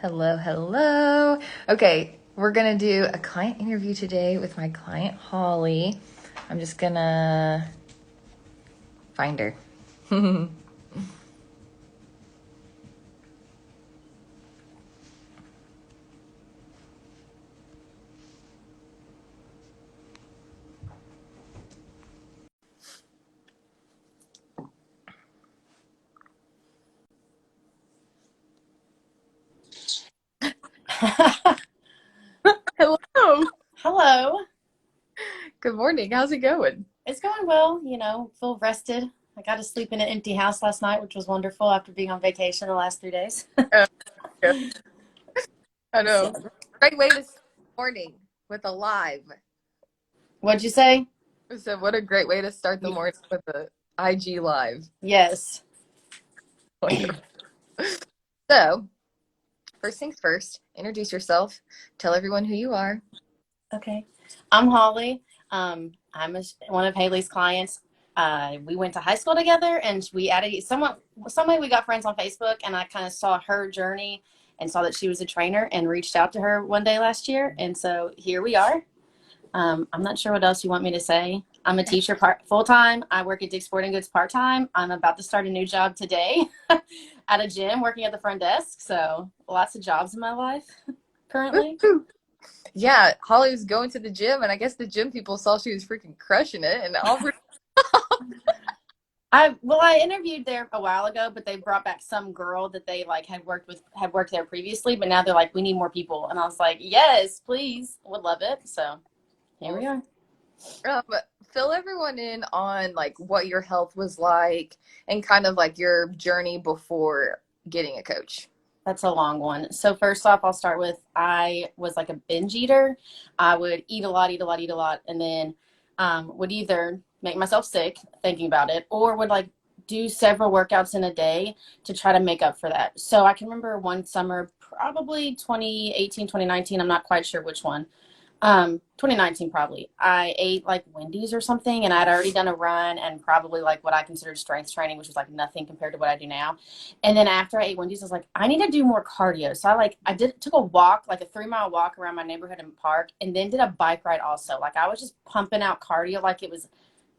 Hello, hello. Okay, we're gonna do a client interview today with my client Holly. I'm just gonna find her. Hello. Hello. Good morning. How's it going? It's going well, feel rested. I got to sleep in an empty house last night, which was wonderful after being on vacation the last 3 days. Oh, yeah, I know. So, Great way to start the morning with a live. what'd you say? So, what a great way to start the morning with a IG live. Yes. Wonderful. So, first things first, introduce yourself. Tell everyone who you are. Okay. I'm Holly. I'm one of Haley's clients. We went to high school together, and we added somebody we got friends on Facebook, and I kind of saw her journey and saw that she was a trainer and reached out to her one day last year. And so here we are. I'm not sure what else you want me to say. I'm a teacher full time. I work at Dick's Sporting Goods part time. I'm about to start a new job today at a gym working at the front desk. So lots of jobs in my life currently. Yeah, Holly was going to the gym, and I guess the gym people saw she was freaking crushing it and offered. I interviewed there a while ago, but they brought back some girl that they like had worked there previously, but now they're like, we need more people. And I was like, yes, please, would love it. So here we are. Um, Fill everyone in on like what your health was like and kind of like your journey before getting a coach. That's a long one. So first off, I'll start with I was like a binge eater. I would eat a lot, eat a lot, eat a lot, and then would either make myself sick thinking about it, or would like do several workouts in a day to try to make up for that. So I can remember one summer, probably 2018, 2019. I'm not quite sure which one. 2019 probably. I ate like Wendy's or something, and I'd already done a run and probably like what I considered strength training, which was like nothing compared to what I do now. And then after I ate Wendy's, I was like, I need to do more cardio. So I took a walk, like a 3 mile walk around my neighborhood and park, and then did a bike ride also. Like I was just pumping out cardio like it was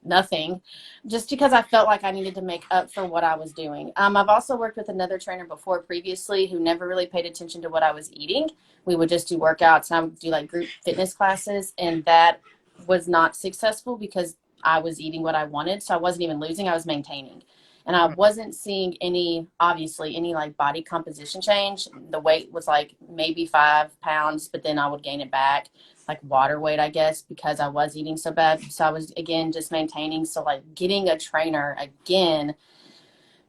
nothing, just because I felt like I needed to make up for what I was doing. I've also worked with another trainer before previously who never really paid attention to what I was eating. We would just do workouts, and I would do like group fitness classes, and that was not successful because I was eating what I wanted. So I wasn't even losing, I was maintaining. And I wasn't seeing obviously any like body composition change. The weight was like maybe 5 pounds, but then I would gain it back, like water weight, I guess, because I was eating so bad. So I was, again, just maintaining. So like getting a trainer again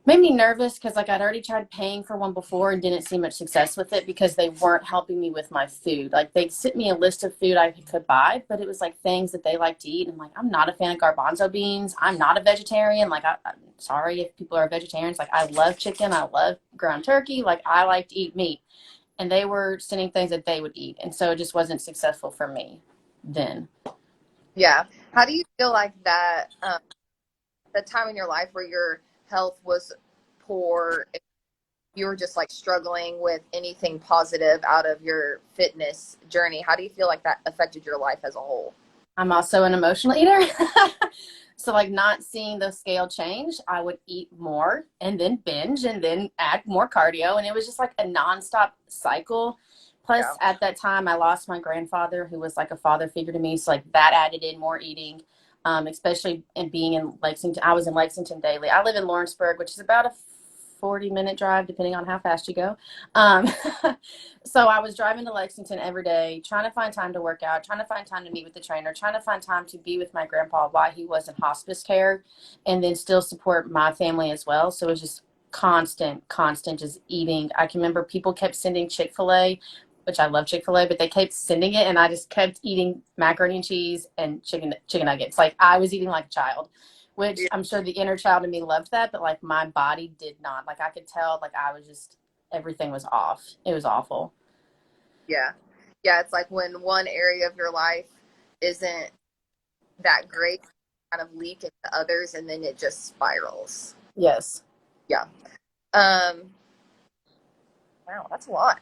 made me nervous because like I'd already tried paying for one before and didn't see much success with it because they weren't helping me with my food. Like they'd sent me a list of food I could buy, but it was like things that they like to eat. And I'm like, I'm not a fan of garbanzo beans. I'm not a vegetarian. Like I'm sorry if people are vegetarians. Like I love chicken. I love ground turkey. Like I like to eat meat. And they were sending things that they would eat. And so it just wasn't successful for me then. Yeah. How do you feel like that the time in your life where your health was poor, you were just like struggling with anything positive out of your fitness journey? How do you feel like that affected your life as a whole? I'm also an emotional eater. So like not seeing the scale change, I would eat more and then binge and then add more cardio. And it was just like a nonstop cycle. Plus Yeah. at that time I lost my grandfather who was like a father figure to me. So like that added in more eating, especially in being in Lexington. I was in Lexington daily. I live in Lawrenceburg, which is about a 40-minute drive, depending on how fast you go. Um, so I was driving to Lexington every day, trying to find time to work out, trying to find time to meet with the trainer, trying to find time to be with my grandpa while he was in hospice care, and then still support my family as well. So it was just constant, just eating. I can remember people kept sending Chick-fil-A, which I love Chick-fil-A, but they kept sending it, and I just kept eating macaroni and cheese and chicken nuggets. Like I was eating like a child, which I'm sure the inner child in me loved that, but like my body did not. Like I could tell, like I was just, everything was off. It was awful. Yeah. Yeah. It's like when one area of your life isn't that great, kind of leak into others and then it just spirals. Yes. Yeah. Um, wow, that's a lot.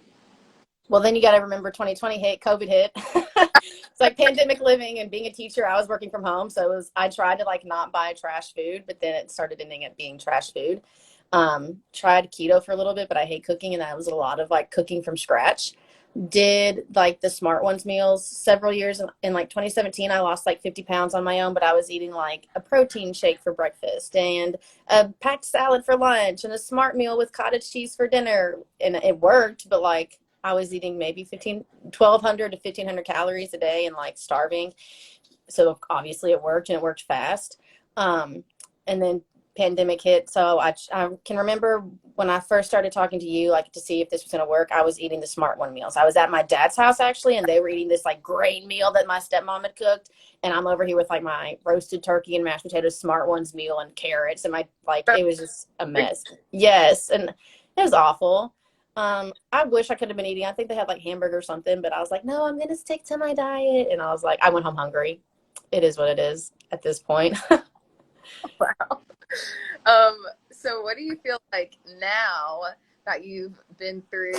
Well, then you got to remember 2020 hit, COVID hit. It's like pandemic living and being a teacher. I was working from home. So it was, I tried to like not buy trash food, but then it started ending up being trash food. Tried keto for a little bit, but I hate cooking. And that was a lot of like cooking from scratch. Did like the Smart Ones meals several years in like 2017. I lost like 50 pounds on my own, but I was eating like a protein shake for breakfast and a packed salad for lunch and a Smart meal with cottage cheese for dinner. And it worked, but like I was eating maybe 1,200 to 1,500 calories a day and like starving. So obviously it worked and it worked fast. And then pandemic hit. So I can remember when I first started talking to you, like to see if this was going to work, I was eating the Smart One meals. I was at my dad's house actually, and they were eating this like great meal that my stepmom had cooked. And I'm over here with like my roasted turkey and mashed potatoes, Smart Ones meal and carrots. And like, it was just a mess. Yes. And it was awful. I wish I could have been eating. I think they had like hamburger or something, but I was like, no, I'm going to stick to my diet. And I was like, I went home hungry. It is what it is at this point. Wow. Um, so what do you feel like now that you've been through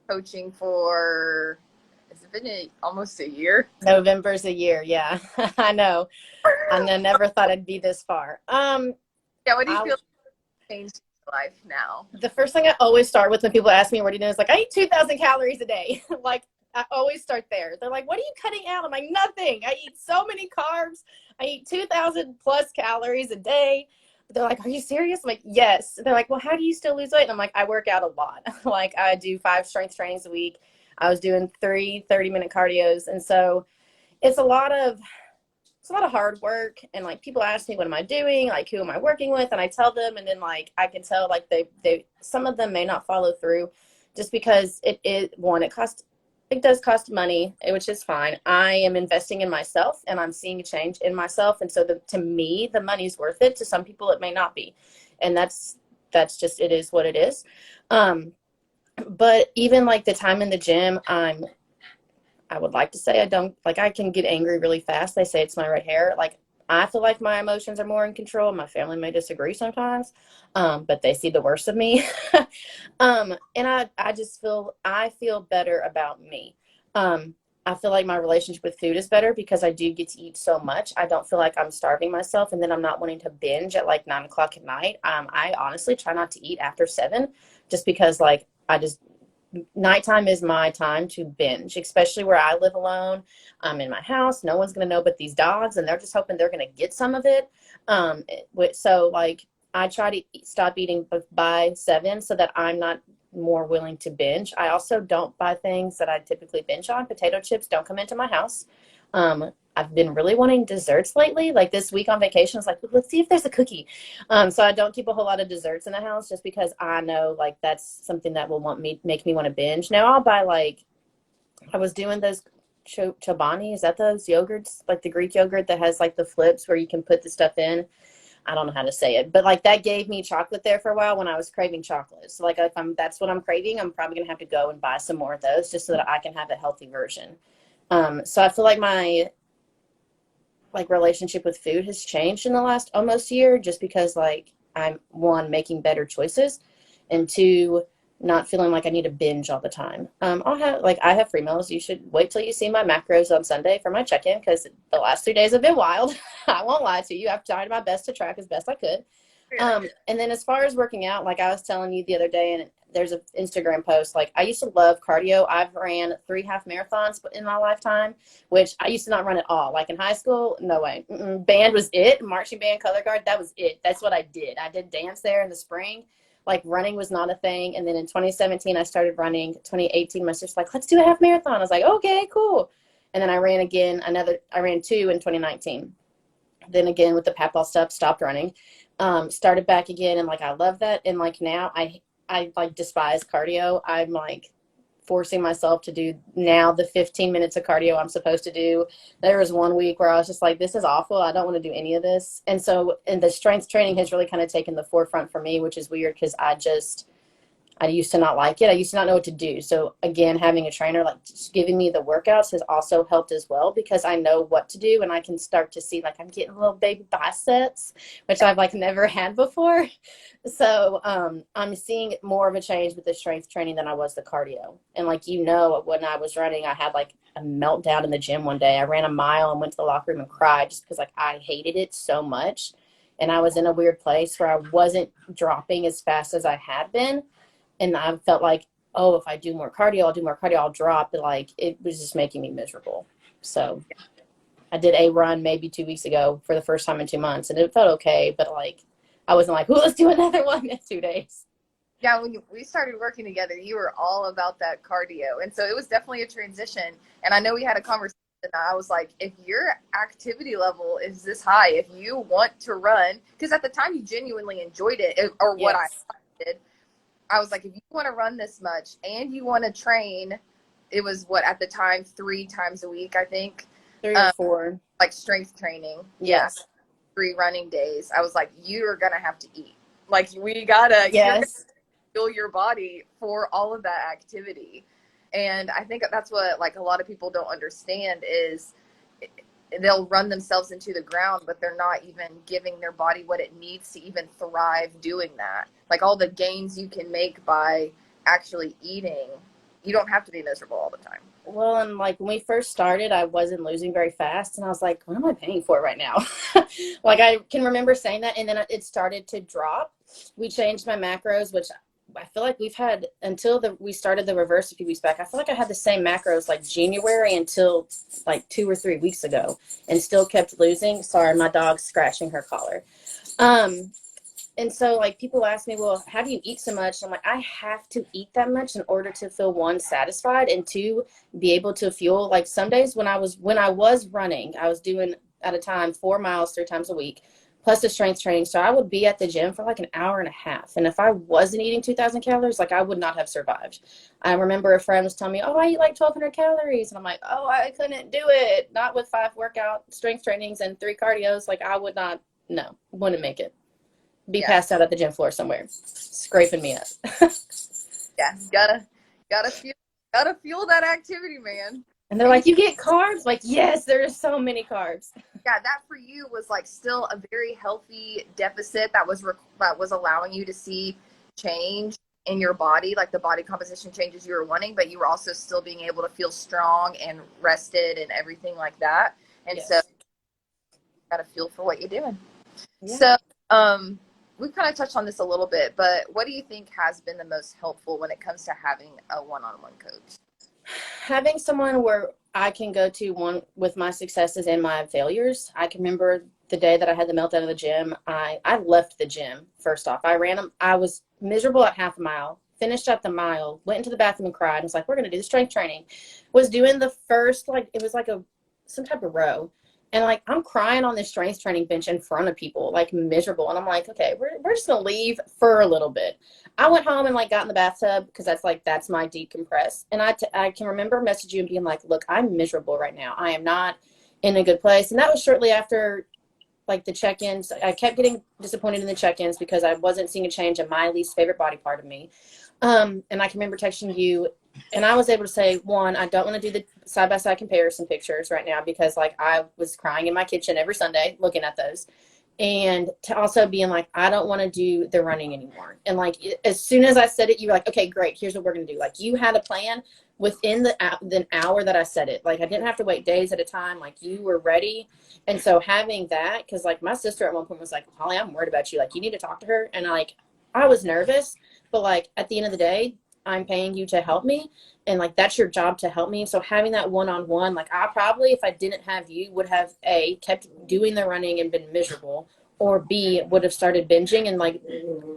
coaching for, has it been almost a year? November's a year. Yeah, I know. I never thought I'd be this far. Yeah, what do you I, feel like changed your life now? the first thing I always start with when people ask me what do you do is like, I eat 2,000 calories a day. Like, I always start there. They're like, what are you cutting out? I'm like, nothing. I eat so many carbs. I eat 2,000 plus calories a day. They're like, are you serious? I'm like, yes. They're like, well, how do you still lose weight? And I'm like, I work out a lot. Like, I do 5 strength trainings a week. I was doing 3 30-minute cardios. And so it's a lot of hard work. And like people ask me what am I doing, like who am I working with, and I tell them, and then like I can tell like they some of them may not follow through just because it does cost money, which is fine. I am investing in myself and I'm seeing a change in myself, and so to me the money's worth it. To some people it may not be, and that's just, it is what it is. But even like the time in the gym, I would like to say I don't, like, I can get angry really fast. They say it's my red hair. Like, I feel like my emotions are more in control. My family may disagree sometimes, but they see the worst of me. And I just I feel better about me. I feel like my relationship with food is better because I do get to eat so much. I don't feel like I'm starving myself, and then I'm not wanting to binge at like 9 o'clock at night. I honestly try not to eat after 7, just because like nighttime is my time to binge, especially where I live alone. I'm in my house. No one's going to know but these dogs, and they're just hoping they're going to get some of it. So, like, I try to stop eating by 7 so that I'm not more willing to binge. I also don't buy things that I typically binge on. Potato chips don't come into my house. I've been really wanting desserts lately. Like this week on vacation, I was like, let's see if there's a cookie. So I don't keep a whole lot of desserts in the house just because I know like that's something that will make me want to binge. Now I'll buy like, I was doing those chobani. Is that those yogurts? Like the Greek yogurt that has like the flips where you can put the stuff in. I don't know how to say it, but like that gave me chocolate there for a while when I was craving chocolate. So like if that's what I'm craving, I'm probably gonna have to go and buy some more of those just so that I can have a healthy version. So I feel like my like relationship with food has changed in the last almost year, just because like I'm, one, making better choices, and two, not feeling like I need to binge all the time. I have free meals. You should wait till you see my macros on Sunday for my check-in, because the last 3 days have been wild. I won't lie to you. I've tried my best to track as best I could. And then as far as working out, like I was telling you the other day, and there's an Instagram post, like I used to love cardio. I've ran 3 half marathons in my lifetime, which I used to not run at all. Like in high school, no way. Band was it. Marching band, color guard, that was it. That's what I did. I did dance there in the spring. Like running was not a thing. And then in 2017, I started running. 2018, my sister's like, let's do a half marathon. I was like, okay, cool. And then I ran again, I ran 2 in 2019. Then again with the pap ball stuff, stopped running. Started back again, and like I love that. And like now I like despise cardio. I'm like forcing myself to do now the 15 minutes of cardio I'm supposed to do. There was one week where I was just like, this is awful. I don't want to do any of this. And the strength training has really kind of taken the forefront for me, which is weird because I used to not like it. I used to not know what to do. So again, having a trainer like just giving me the workouts has also helped as well, because I know what to do and I can start to see like I'm getting little baby biceps, which I've like never had before. So I'm seeing more of a change with the strength training than I was the cardio. And like, when I was running, I had like a meltdown in the gym one day. I ran a mile and went to the locker room and cried just because like I hated it so much. And I was in a weird place where I wasn't dropping as fast as I had been. And I felt like, oh, if I do more cardio, I'll drop. But like, it was just making me miserable. So I did a run maybe 2 weeks ago for the first time in 2 months, and it felt okay. But like, I wasn't like, well, let's do another one in 2 days. Yeah, when we started working together, you were all about that cardio. And so it was definitely a transition. And I know we had a conversation. I was like, if your activity level is this high, if you want to run, because at the time you genuinely enjoyed it, or what I Yes. did, I was like, if you want to run this much and you want to train, it was what at the time 3 times a week, I think, 3 or 4. like strength training. Yeah, Yes. 3 running days. I was like, you are gonna have to eat. Like you're gonna Yes. fuel your body for all of that activity. And I think that's what like a lot of people don't understand is they'll run themselves into the ground, but they're not even giving their body what it needs to even thrive doing that. Like all the gains you can make by actually eating, you don't have to be miserable all the time. Well, and like when we first started, I wasn't losing very fast, and I was like, "What am I paying for right now?" Like I can remember saying that, and then it started to drop. We changed my macros, which I feel like we've had until we started the reverse a few weeks back. I feel like I had the same macros like January until like 2 or 3 weeks ago, and still kept losing. Sorry, my dog's scratching her collar. Um, and so like people ask me, well, how do you eat so much? I'm like, I have to eat that much in order to feel, one, satisfied, and two, be able to fuel. Like some days when I was running, I was doing at a time 4 miles 3 times a week plus the strength training. So I would be at the gym for like an hour and a half, and if I wasn't eating 2,000 calories, like I would not have survived. I remember a friend was telling me, oh, I eat like 1,200 calories, and I'm like, oh, I couldn't do it, not with 5 workout strength trainings and 3 cardios. Like I would not, no, wouldn't make it. Be Yeah, passed out at the gym floor somewhere, scraping me up. yeah, gotta fuel that activity, man. And they're And like, you get carbs? Like, yes, there are so many carbs. yeah, that for you was like still a very healthy deficit that was allowing you to see change in your body, like the body composition changes you were wanting, but you were also still being able to feel strong and rested and everything like that. And so, you Yes. got to feel for what you're doing. Yeah. So, we've kind of touched on this a little bit, but what do you think has been the most helpful when it comes to having a one-on-one coach? Having someone where I can go to, one, with my successes and my failures. I can remember the day that I had the meltdown in the gym. I left the gym. First off, I was miserable at half a mile, finished at the mile, went into the bathroom and cried, and was like, we're going to do the strength training. Was doing the first, like, it was like some type of row. And like, I'm crying on this strength training bench in front of people, like miserable. And I'm like, okay, we're just going to leave for a little bit. I went home and like got in the bathtub, because that's my decompress. And I can remember messaging you and being like, look, I'm miserable right now. I am not in a good place. And that was shortly after like the check-ins. I kept getting disappointed in the check-ins because I wasn't seeing a change in my least favorite body part of me. And I can remember texting you, and I was able to say, one, I don't want to do the side-by-side comparison pictures right now, because like I was crying in my kitchen every Sunday looking at those. And to also being like, I don't want to do the running anymore. And like, as soon as I said it, you were like, okay, great, here's what we're going to do. Like, you had a plan within the hour that I said it. Like, I didn't have to wait days at a time. Like, you were ready. And so having that, because like my sister at one point was like, Holly, I'm worried about you. Like, you need to talk to her. And like, I was nervous, but like at the end of the day, I'm paying you to help me, and like that's your job to help me. So having that one-on-one, like I probably, if I didn't have you, would have A, kept doing the running and been miserable, or B, would have started binging and like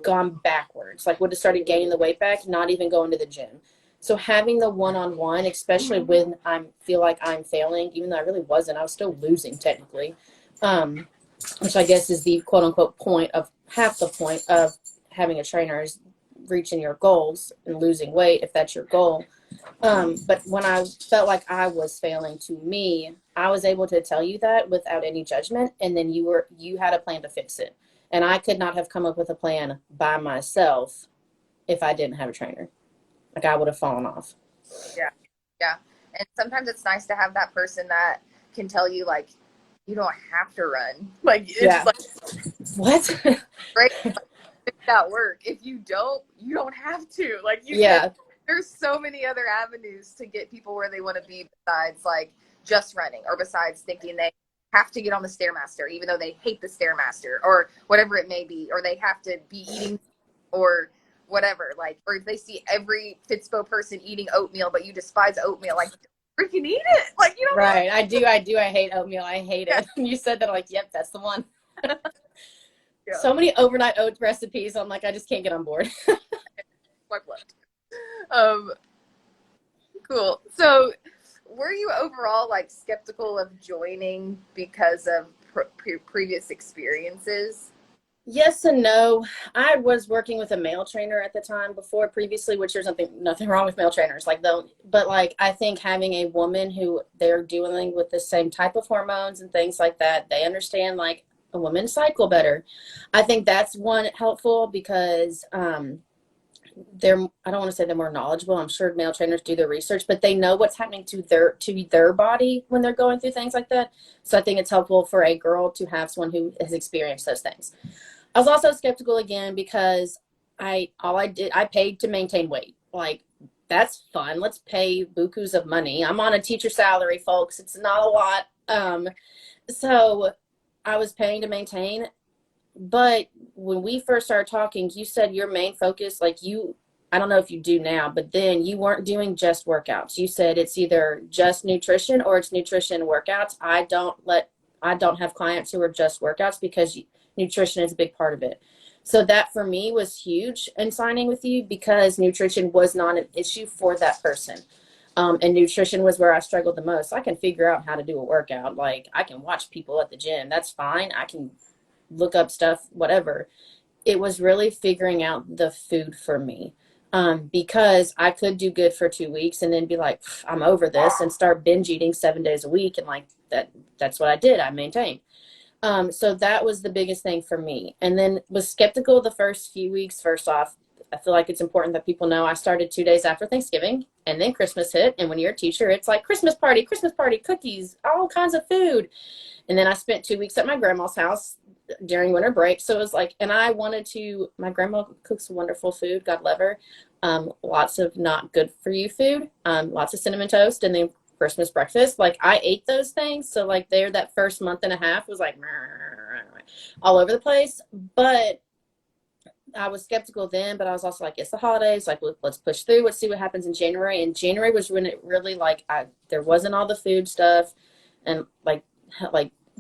gone backwards, like would have started gaining the weight back, not even going to the gym. So having the one-on-one, especially when I feel like I'm failing, even though I really wasn't, I was still losing technically, which I guess is the quote unquote point of, half the point of having a trainer is reaching your goals and losing weight if that's your goal. But when I felt like I was failing, to me, I was able to tell you that without any judgment, and then you had a plan to fix it. And I could not have come up with a plan by myself if I didn't have a trainer. Like I would have fallen off. Yeah. Yeah. And sometimes it's nice to have that person that can tell you, like, you don't have to run. Like, it's Yeah. like What? great that work. If you don't, you don't have to. Like, you can, Yeah. there's so many other avenues to get people where they want to be besides like just running, or besides thinking they have to get on the Stairmaster, even though they hate the Stairmaster, or whatever it may be, or they have to be eating, or whatever. Like, or if they see every Fitspo person eating oatmeal, but you despise oatmeal, like, freaking eat it. Like, you don't have Right. I do. I do. I hate oatmeal. I hate to. it. You said that, I'm like, yep, that's the one. Yeah. So many overnight oat recipes. I'm like, I just can't get on board. Swipe left. Um, cool. So, were you overall like skeptical of joining because of previous experiences? Yes and no. I was working with a male trainer at the time before previously, which there's nothing wrong with male trainers. Like though, but like I think having a woman who they're dealing with the same type of hormones and things like that, they understand like a woman's cycle better. I think that's one helpful because they're I don't want to say they're more knowledgeable. I'm sure male trainers do their research, but they know what's happening to their body when they're going through things like that. So I think it's helpful for a girl to have someone who has experienced those things. I was also skeptical again because I paid to maintain weight. Like that's fun. Let's pay bukus of money. I'm on a teacher salary, folks. It's not a lot. So I was paying to maintain. But when we first started talking, you said your main focus, like I don't know if you do now, but then you weren't doing just workouts. You said it's either just nutrition or it's nutrition workouts. I don't have clients who are just workouts because nutrition is a big part of it. So that for me was huge in signing with you because nutrition was not an issue for that person. And nutrition was where I struggled the most. I can figure out how to do a workout. Like I can watch people at the gym. That's fine. I can look up stuff, whatever. It was really figuring out the food for me. Because I could do good for 2 weeks and then be like, I'm over this and start binge eating 7 days a week. And like that's what I did. I maintained. So that was the biggest thing for me. And then was skeptical the first few weeks. First off, I feel like it's important that people know I started 2 days after Thanksgiving and then Christmas hit. And when you're a teacher, it's like Christmas party, cookies, all kinds of food. And then I spent 2 weeks at my grandma's house during winter break. So it was like, and I wanted to, my grandma cooks wonderful food, God love her. Lots of not good for you food, lots of cinnamon toast, and then Christmas breakfast. Like I ate those things. So like there, that first month and a half was like all over the place. But I was skeptical then, but I was also like, it's the holidays. Like, let's push through. Let's see what happens in January. And January was when it really like there wasn't all the food stuff and like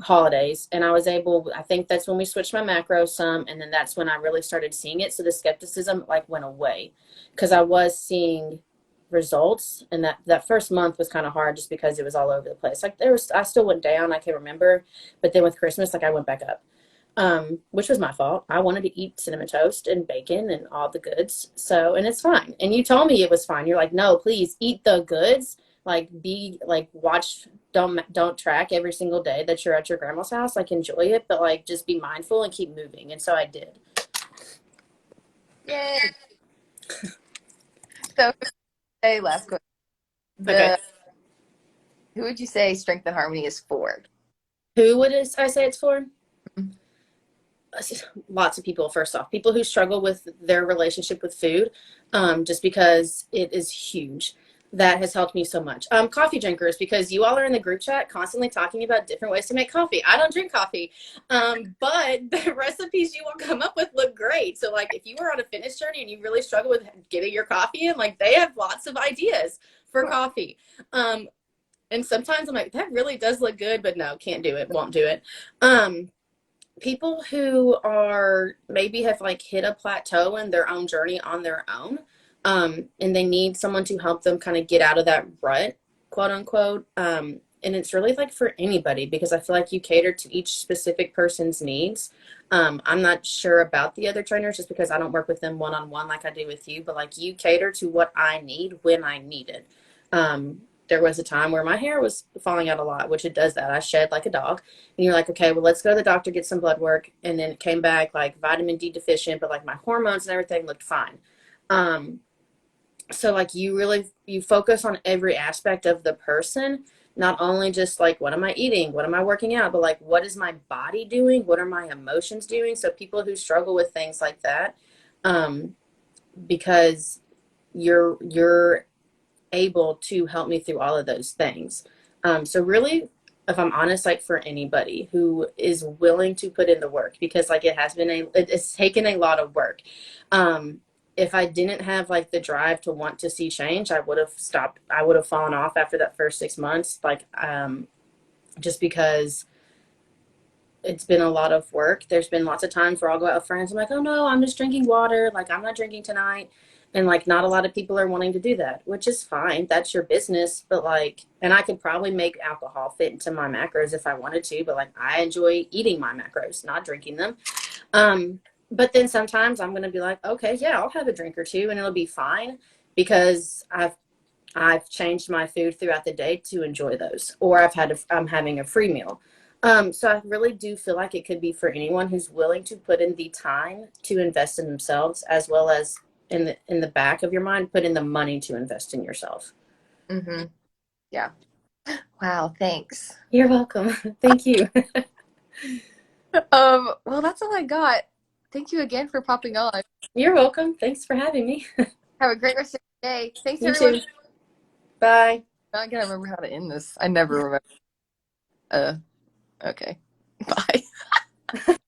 holidays. And I was able. I think that's when we switched my macro some, and then that's when I really started seeing it. So the skepticism like went away because I was seeing results, and that first month was kind of hard just because it was all over the place. Like I still went down. I can remember, but then with Christmas, like I went back up. Which was my fault. I wanted to eat cinnamon toast and bacon and all the goods. So, and it's fine. And you told me it was fine. You're like, no, please eat the goods. Like be like, watch, don't track every single day that you're at your grandma's house. Like enjoy it, but like just be mindful and keep moving. And so I did. Yay. So, hey, last question. Okay. The Who would you say Strength and Harmony is for? Who would I say it's for? Lots of people. First off, people who struggle with their relationship with food, just because it is huge. That has helped me so much. Coffee drinkers, because you all are in the group chat constantly talking about different ways to make coffee. I don't drink coffee, but the recipes you all come up with look great. So like if you were on a fitness journey and you really struggle with getting your coffee in, like they have lots of ideas for coffee. And sometimes I'm like, that really does look good, but no, can't do it, won't do it. People who are maybe have like hit a plateau in their own journey on their own, and they need someone to help them kind of get out of that rut, quote unquote. And it's really like for anybody because I feel like you cater to each specific person's needs. I'm not sure about the other trainers just because I don't work with them one-on-one like I do with you, but like you cater to what I need when I need it. There was a time where my hair was falling out a lot, which it does that. I shed like a dog. And you're like, okay, well, let's go to the doctor, get some blood work. And then it came back like vitamin D deficient, but like my hormones and everything looked fine. Um, so like you focus on every aspect of the person, not only just like what am I eating, what am I working out, but like what is my body doing, what are my emotions doing. So people who struggle with things like that, um, because you're able to help me through all of those things. So really, if I'm honest, like for anybody who is willing to put in the work, because like it's taken a lot of work. Um, if I didn't have like the drive to want to see change, I would have stopped. I would have fallen off after that first 6 months, like just because it's been a lot of work. There's been lots of times where I'll go out with friends. I'm like, oh no, I'm just drinking water. Like, I'm not drinking tonight. And like, not a lot of people are wanting to do that, which is fine. That's your business. But like, and I could probably make alcohol fit into my macros if I wanted to. But like, I enjoy eating my macros, not drinking them. Um, but then sometimes I'm going to be like, okay, yeah, I'll have a drink or two and it'll be fine because I've changed my food throughout the day to enjoy those, or I'm having a free meal. So I really do feel like it could be for anyone who's willing to put in the time to invest in themselves, as well as in the back of your mind, put in the money to invest in yourself. Mm-hmm. Yeah. Wow. Thanks. You're welcome. Thank you. Well, that's all I got. Thank you again for popping on. You're welcome. Thanks for having me. Have a great rest of your day. Thanks, You everyone. too. Bye. I gotta remember how to end this. I never remember. Okay. Bye.